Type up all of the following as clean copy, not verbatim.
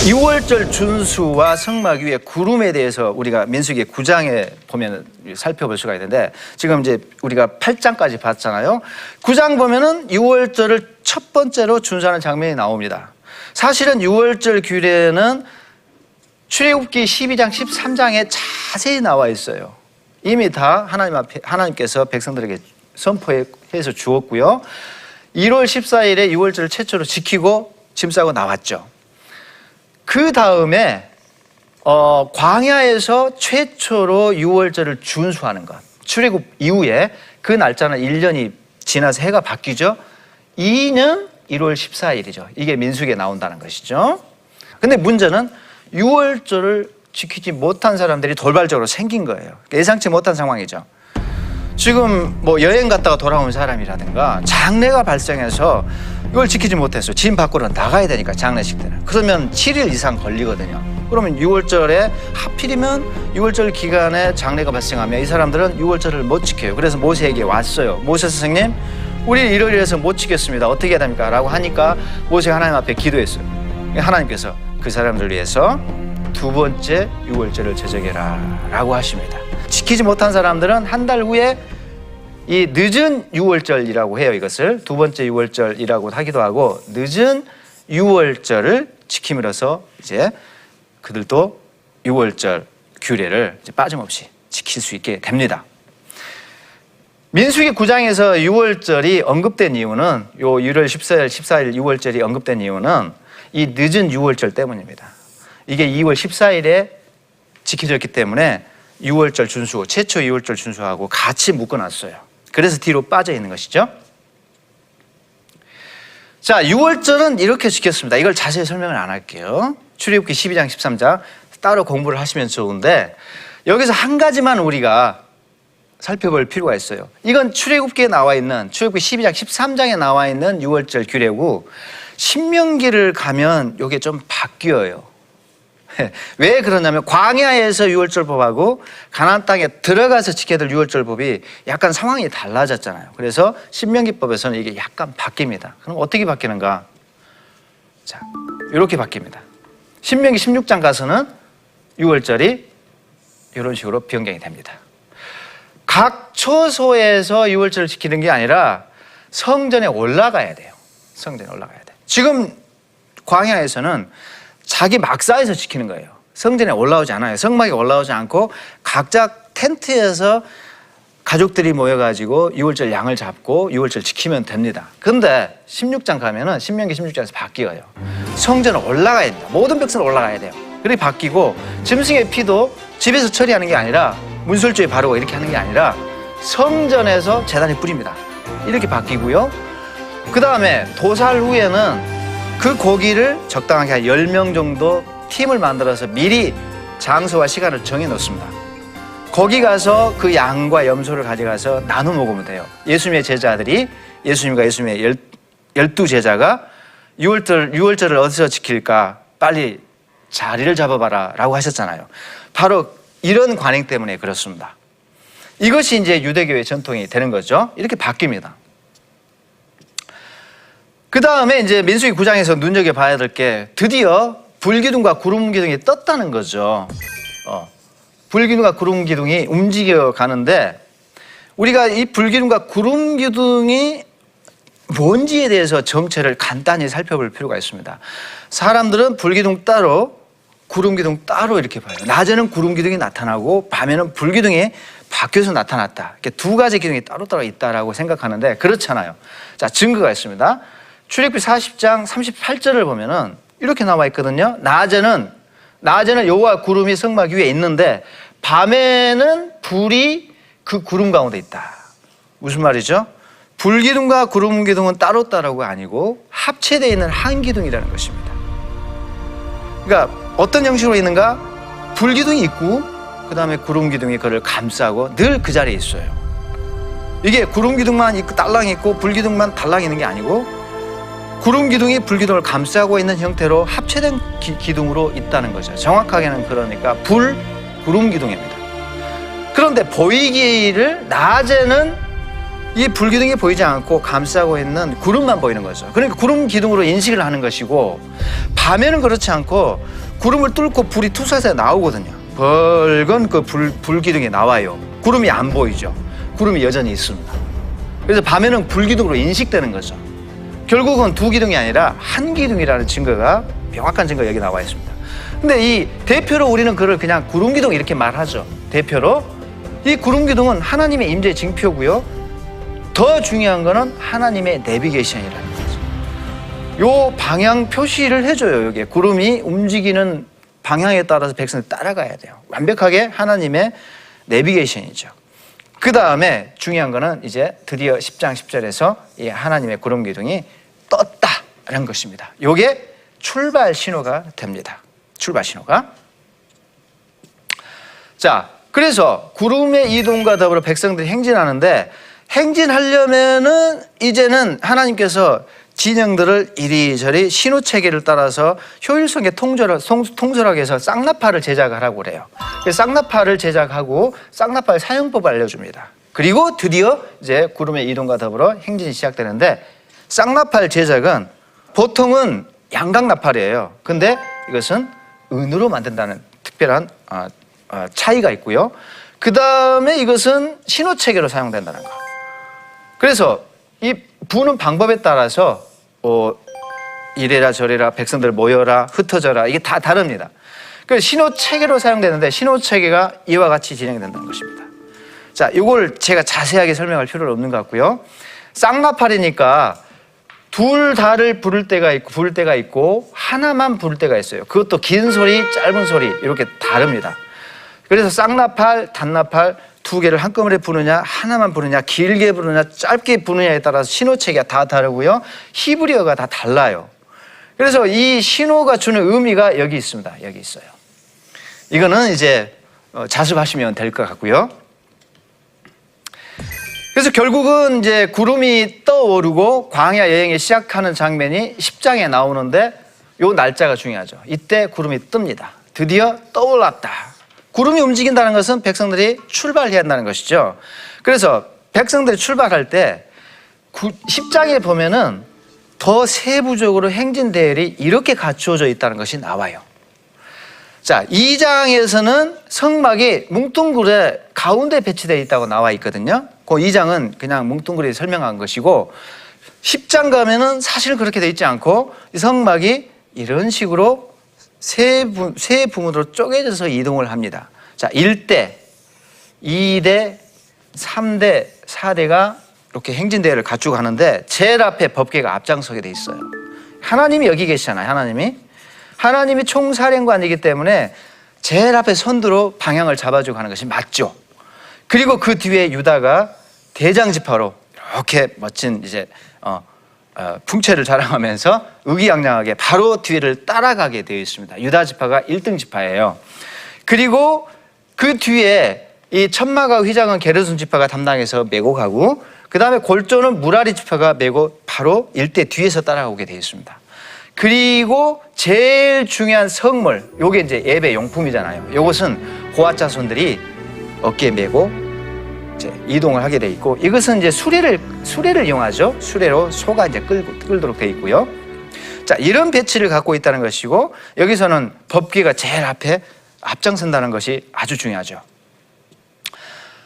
유월절 준수와 성막 위에 구름에 대해서 우리가 민수기 9장에 보면 살펴볼 수가 있는데, 지금 이제 우리가 8장까지 봤잖아요. 9장 보면은 유월절을 첫 번째로 준수하는 장면이 나옵니다. 사실은 유월절 규례는 출애굽기 12장 13장에 자세히 나와 있어요. 이미 다 하나님께서 백성들에게 선포해서 주었고요. 1월 14일에 유월절을 최초로 지키고 짐 싸고 나왔죠. 그 다음에 광야에서 최초로 유월절을 준수하는 것, 출애굽 이후에 그 날짜는 1년이 지나서 해가 바뀌죠. 이는 1월 14일이죠. 이게 민수기에 나온다는 것이죠. 근데 문제는 유월절을 지키지 못한 사람들이 돌발적으로 생긴 거예요. 예상치 못한 상황이죠. 지금 뭐 여행 갔다가 돌아온 사람이라든가 장례가 발생해서 이걸 지키지 못했어요. 집 밖으로 나가야 되니까, 장례식 때는. 그러면 7일 이상 걸리거든요. 그러면 6월절에 하필이면 6월절 기간에 장례가 발생하면 이 사람들은 6월절을 못 지켜요. 그래서 모세에게 왔어요. 모세 선생님, 우리 이러이러해서 못 지켰습니다. 어떻게 해야 됩니까? 라고 하니까 모세가 하나님 앞에 기도했어요. 하나님께서 그 사람들을 위해서 두 번째 6월절을 제정해라 라고 하십니다. 지키지 못한 사람들은 한 달 후에 이 늦은 6월절이라고 해요. 이것을 두 번째 6월절이라고 하기도 하고, 늦은 6월절을 지킴으로써 이제 그들도 6월절 규례를 이제 빠짐없이 지킬 수 있게 됩니다. 민수기 9장에서 6월절이 언급된 이유는, 요 1월 14일, 14일 6월절이 언급된 이유는 이 늦은 6월절 때문입니다. 이게 2월 14일에 지켜졌기 때문에 6월절 준수, 최초 2월절 준수하고 같이 묶어놨어요. 그래서 뒤로 빠져 있는 것이죠. 자, 6월절은 이렇게 지켰습니다. 이걸 자세히 설명을 안 할게요. 출애굽기 12장 13장 따로 공부를 하시면 좋은데, 여기서 한 가지만 우리가 살펴볼 필요가 있어요. 이건 출애굽기에 나와 있는, 출애굽기 12장 13장에 나와 있는 6월절 규례고, 신명기를 가면 이게 좀 바뀌어요. 왜 그러냐면 광야에서 6월절법하고 가나안 땅에 들어가서 지켜야 될 6월절법이 약간 상황이 달라졌잖아요. 그래서 신명기법에서는 이게 약간 바뀝니다. 그럼 어떻게 바뀌는가? 자, 이렇게 바뀝니다. 신명기 16장 가서는 6월절이 이런 식으로 변경이 됩니다. 각 처소에서 6월절을 지키는 게 아니라 성전에 올라가야 돼요. 성전에 올라가야 돼요. 지금 광야에서는 자기 막사에서 지키는 거예요. 성전에 올라오지 않아요. 성막에 올라오지 않고 각자 텐트에서 가족들이 모여가지고 6월절 양을 잡고 6월절 지키면 됩니다. 그런데 16장 가면은 신명기 16장에서 바뀌어요. 성전에 올라가야 됩니다. 모든 백성은 올라가야 돼요. 그렇게 바뀌고, 짐승의 피도 집에서 처리하는 게 아니라 문설주에 바르고 이렇게 하는 게 아니라 성전에서 제단에 뿌립니다. 이렇게 바뀌고요. 그 다음에 도살 후에는 그 고기를 적당하게 한 10명 정도 팀을 만들어서 미리 장소와 시간을 정해 놓습니다. 거기 가서 그 양과 염소를 가져가서 나눠 먹으면 돼요. 예수님의 제자들이, 예수님과 예수님의 12제자가 6월절을 어디서 지킬까? 빨리 자리를 잡아봐라 라고 하셨잖아요. 바로 이런 관행 때문에 그렇습니다. 이것이 이제 유대교의 전통이 되는 거죠. 이렇게 바뀝니다. 그 다음에 이제 민수기 9장에서 눈여겨봐야 될 게, 드디어 불기둥과 구름기둥이 떴다는 거죠. 불기둥과 구름기둥이 움직여 가는데, 우리가 이 불기둥과 구름기둥이 뭔지에 대해서 정체를 간단히 살펴볼 필요가 있습니다. 사람들은 불기둥 따로 구름기둥 따로 이렇게 봐요. 낮에는 구름기둥이 나타나고 밤에는 불기둥이 바뀌어서 나타났다. 이렇게 두 가지 기둥이 따로따로 있다라고 생각하는데 그렇잖아요. 자, 증거가 있습니다. 출애굽기 40장 38절을 보면은 이렇게 나와 있거든요. 낮에는 여호와 구름이 성막 위에 있는데 밤에는 불이 그 구름 가운데 있다. 무슨 말이죠? 불기둥과 구름기둥은 따로따로가 아니고 합체되어 있는 한 기둥이라는 것입니다. 그러니까 어떤 형식으로 있는가? 불기둥이 있고 그 다음에 구름기둥이 그를 감싸고 늘 그 자리에 있어요. 이게 구름기둥만 있고 딸랑 있고 불기둥만 달랑 있는 게 아니고, 구름기둥이 불기둥을 감싸고 있는 형태로 합체된 기둥으로 있다는 거죠. 정확하게는 그러니까 구름기둥입니다. 그런데 보이기를 낮에는 이 불기둥이 보이지 않고 감싸고 있는 구름만 보이는 거죠. 그러니까 구름 기둥으로 인식을 하는 것이고, 밤에는 그렇지 않고 구름을 뚫고 불이 투사해서 나오거든요. 벌건 그 불기둥이 나와요. 구름이 안 보이죠. 구름이 여전히 있습니다. 그래서 밤에는 불기둥으로 인식되는 거죠. 결국은 두 기둥이 아니라 한 기둥이라는 증거가, 명확한 증거가 여기 나와 있습니다. 근데 이 대표로 우리는 그걸 그냥 구름기둥 이렇게 말하죠. 대표로. 이 구름기둥은 하나님의 임재의 징표고요. 더 중요한 거는 하나님의 내비게이션이라는 거죠. 요 방향 표시를 해줘요. 여기에 구름이 움직이는 방향에 따라서 백성을 따라가야 돼요. 완벽하게 하나님의 내비게이션이죠. 그 다음에 중요한 거는 이제 드디어 10장 10절에서 이 하나님의 구름 기둥이 떴다라는 것입니다. 요게 출발 신호가 됩니다. 출발 신호가. 자, 그래서 구름의 이동과 더불어 백성들이 행진하는데, 행진하려면은 이제는 하나님께서 진영들을 이리저리 신호 체계를 따라서 효율성 있게 통솔하게 해서 쌍나팔을 제작하라고 그래요. 그래서 쌍나팔을 제작하고 쌍나팔 사용법을 알려줍니다. 그리고 드디어 이제 구름의 이동과 더불어 행진이 시작되는데, 쌍나팔 제작은 보통은 양각나팔이에요. 근데 이것은 은으로 만든다는 특별한 차이가 있고요. 그 다음에 이것은 신호 체계로 사용된다는 거. 그래서 이 부는 방법에 따라서 이래라 저래라, 백성들 모여라, 흩어져라, 이게 다 다릅니다. 그래서 신호 체계로 사용되는데, 신호 체계가 이와 같이 진행된다는 것입니다. 자, 이걸 제가 자세하게 설명할 필요는 없는 것 같고요. 쌍나팔이니까 둘 다를 부를 때가 있고 하나만 부를 때가 있어요. 그것도 긴 소리, 짧은 소리 이렇게 다릅니다. 그래서 쌍나팔, 단나팔 두 개를 한꺼번에 부느냐, 하나만 부느냐, 길게 부느냐, 짧게 부느냐에 따라서 신호 체계가 다 다르고요. 히브리어가 다 달라요. 그래서 이 신호가 주는 의미가 여기 있습니다. 여기 있어요. 이거는 이제 자습하시면 될 것 같고요. 그래서 결국은 이제 구름이 떠오르고 광야 여행이 시작하는 장면이 10장에 나오는데, 요 날짜가 중요하죠. 이때 구름이 뜹니다. 드디어 떠올랐다. 구름이 움직인다는 것은 백성들이 출발해야 한다는 것이죠. 그래서 백성들이 출발할 때 10장에 보면은 더 세부적으로 행진 대열이 이렇게 갖추어져 있다는 것이 나와요. 자, 2장에서는 성막이 뭉뚱그레 가운데 배치되어 있다고 나와 있거든요. 그 2장은 그냥 뭉뚱그레 설명한 것이고, 10장 가면은 사실 그렇게 되어 있지 않고 이 성막이 이런 식으로 세 부문으로 쪼개져서 이동을 합니다. 자, 1대, 2대, 3대, 4대가 이렇게 행진대회를 갖추고 가는데, 제일 앞에 법궤가 앞장서게 돼 있어요. 하나님이 여기 계시잖아요. 하나님이 총사령관이기 때문에 제일 앞에 선두로 방향을 잡아주고 가는 것이 맞죠. 그리고 그 뒤에 유다가 대장지파로 이렇게 멋진 이제 풍채를 자랑하면서 의기양양하게 바로 뒤를 따라가게 되어 있습니다. 유다 지파가 1등 지파예요. 그리고 그 뒤에 이 천마가 휘장은 게르손 지파가 담당해서 메고 가고, 그 다음에 골조는 무라리 지파가 메고 바로 일대 뒤에서 따라오게 되어 있습니다. 그리고 제일 중요한 성물, 요게 이제 예배 용품이잖아요. 요것은 고앗 자손들이 어깨에 메고 이제 이동을 하게 돼 있고, 이것은 이제 수레를 이용하죠. 수레로 소가 이제 끌도록 돼 있고요. 자, 이런 배치를 갖고 있다는 것이고, 여기서는 법궤가 제일 앞에 앞장선다는 것이 아주 중요하죠.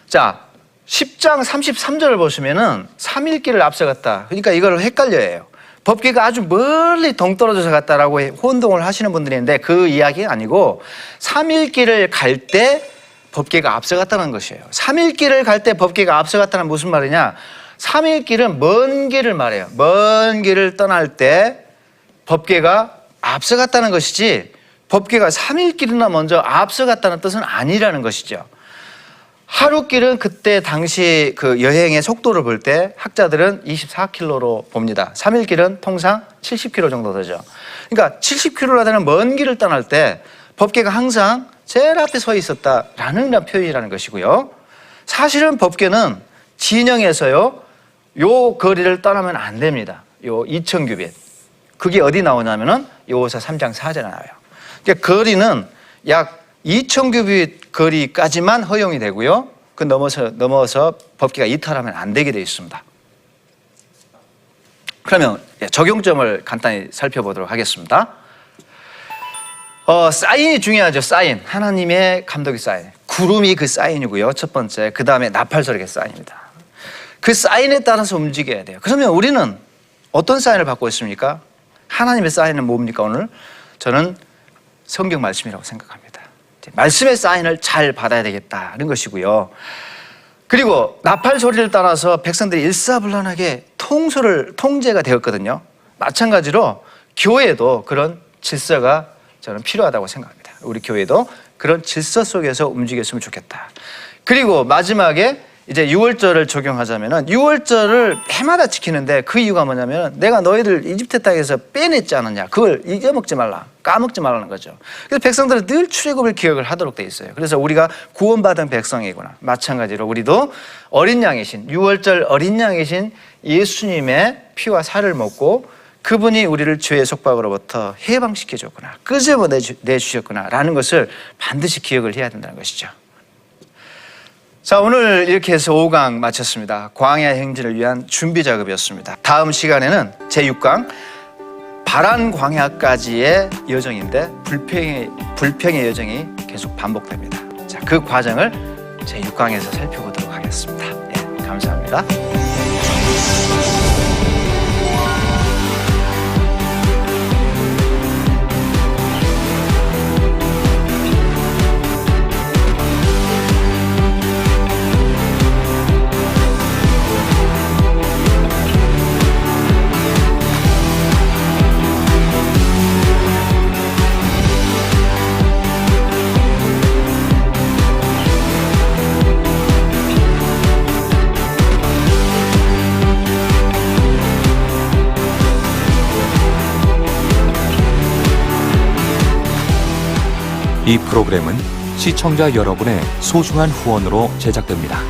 자, 10장 33절을 보시면은 3일길을 앞서갔다. 그러니까 이걸 헷갈려해요. 법궤가 아주 멀리 동떨어져서 갔다라고 혼동을 하시는 분들이 있는데, 그 이야기가 아니고 3일길을 갈 때 법궤가 앞서갔다는 것이에요. 3일길을 갈 때 법궤가 앞서갔다는 무슨 말이냐? 3일길은 먼 길을 말해요. 먼 길을 떠날 때 법궤가 앞서갔다는 것이지, 법궤가 3일길이나 먼저 앞서갔다는 뜻은 아니라는 것이죠. 하루길은 그때 당시 그 여행의 속도를 볼 때 학자들은 24km로 봅니다. 3일길은 통상 70km 정도 되죠. 그러니까 70km나 되는 먼 길을 떠날 때 법궤가 항상 제일 앞에 서 있었다라는 표현이라는 것이고요. 사실은 법궤는 진영에서요, 요 거리를 떠나면 안 됩니다. 요 2000규빗. 그게 어디 나오냐면은 요호사 3장 4절에 나와요. 그러니까 거리는 약 2000규빗 거리까지만 허용이 되고요. 그 넘어서 법규가 이탈하면 안 되게 되어 있습니다. 그러면 적용점을 간단히 살펴보도록 하겠습니다. 사인이 중요하죠. 사인. 하나님의 감독의 사인. 구름이 그 사인이고요. 첫 번째. 그 다음에 나팔소리가 사인입니다. 그 사인에 따라서 움직여야 돼요. 그러면 우리는 어떤 사인을 받고 있습니까? 하나님의 사인은 뭡니까? 오늘 저는 성경 말씀이라고 생각합니다. 말씀의 사인을 잘 받아야 되겠다는 것이고요. 그리고 나팔 소리를 따라서 백성들이 일사불란하게 통제가 되었거든요. 마찬가지로 교회도 그런 질서가 저는 필요하다고 생각합니다. 우리 교회도 그런 질서 속에서 움직였으면 좋겠다. 그리고 마지막에 이제 유월절을 적용하자면은 유월절을 해마다 지키는데 그 이유가 뭐냐면 내가 너희들 이집트 땅에서 빼냈지 않았냐. 그걸 잊어먹지 말라. 까먹지 말라는 거죠. 그래서 백성들은 늘 출애굽을 기억을 하도록 돼 있어요. 그래서 우리가 구원받은 백성이구나. 마찬가지로 우리도 어린 양이신 유월절 어린 양이신 예수님의 피와 살을 먹고 그분이 우리를 죄의 속박으로부터 해방시켜 줬구나. 끄집어 내주셨구나 라는 것을 반드시 기억을 해야 된다는 것이죠. 자, 오늘 이렇게 해서 5강 마쳤습니다. 광야 행진을 위한 준비 작업이었습니다. 다음 시간에는 제6강 바란 광야까지의 여정인데 불평의 여정이 계속 반복됩니다. 자, 그 과정을 제6강에서 살펴보도록 하겠습니다. 네, 감사합니다. 이 프로그램은 시청자 여러분의 소중한 후원으로 제작됩니다.